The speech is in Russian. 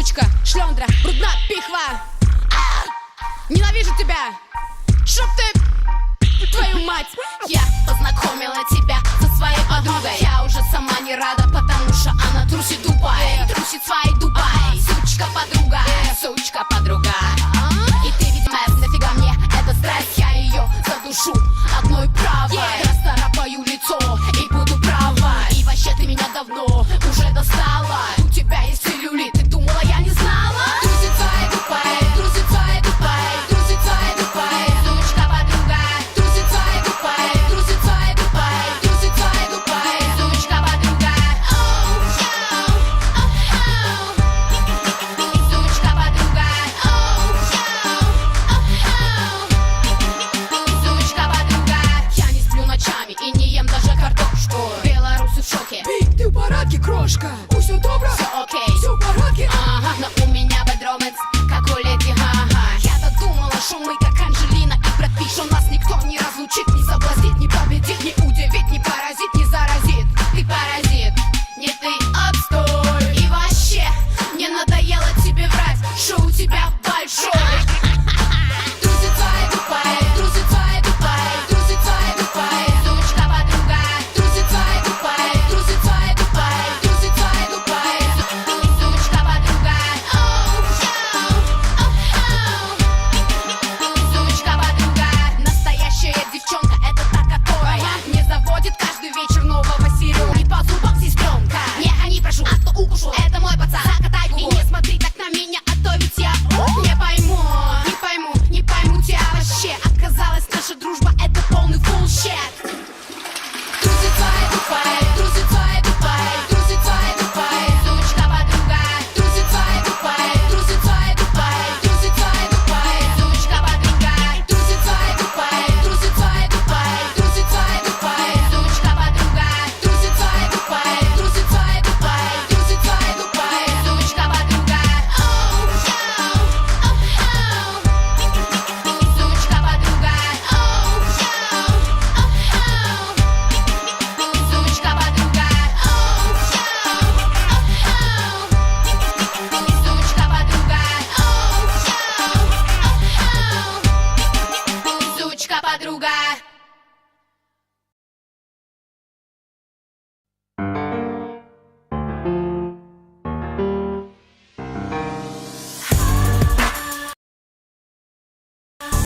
Сучка, шлендра, брудна пихва. Ненавижу тебя, чтоб ты, твою мать. Я познакомила тебя со своей подругой. Я уже сама не рада, потому что она трусит Дубай. Трусит своей Дубай. Сучка подруга, сучка подруга. И ты ведь знаешь, нафига мне эта страсть. Я ее задушу одной правой. Расцарапаю лицо и буду права. И вообще ты меня давно уже достала. У тебя есть целлюлит, ты думала, я не знала? Трусит своей Дубай, трусит своей Дубай, трусит своей Дубай. Сучка подруга, трусит своей Дубай, трусит своей Дубай, трусит своей Дубай. Сучка подруга, сучка подруга, сучка подруга. Я не сплю ночами и не ем даже картошку. Белорусы в шоке. Ты в порядке, крошка? Все добро? Все окей. Все в порядке? Ага, но у меня бедромец, как у Леди Гага. Я-то думала, что мы как Анджелина и Брэд Питт, что нас никто не разлучит, не соблазнит, не победит, не удивит, не поразит, не заразит. Ты паразит, не ты, отстой. И вообще, мне надоело тебе врать, что у тебя большой. Трусит своей Дубай, трусит своей Дубай, трусит своей Дубай. Сучка подруга, трусит своей Дубай, трусит своей Дубай, трусит своей Дубай. Сучка подруга, сучка подруга. Настоящая девчонка, это та, которая не заводит каждый вечер нового Сережу. Не по зубам сестренка, не гони, прошу, а то укушу. Это мой пацан, закатай губу. И не смотри так на меня, а то ведь я не пойму, не пойму, не пойму тебя вообще. Отказалась наша дружба, это полный bullshit. Трусит своей Дубай, трусит своей Дубай, трусит своей Дубай. Сучка подруга, трусит своей Дубай, трусит своей Дубай, трусит своей Дубай. Сучка подруга, трусит своей Дубай, трусит своей Дубай, трусит своей Дубай. Сучка подруга, трусит своей Дубай, трусит своей Дубай, трусит своей Дубай. Сучка подруга, сучка подруга, сучка подруга, сучка подруга, сучка подруга.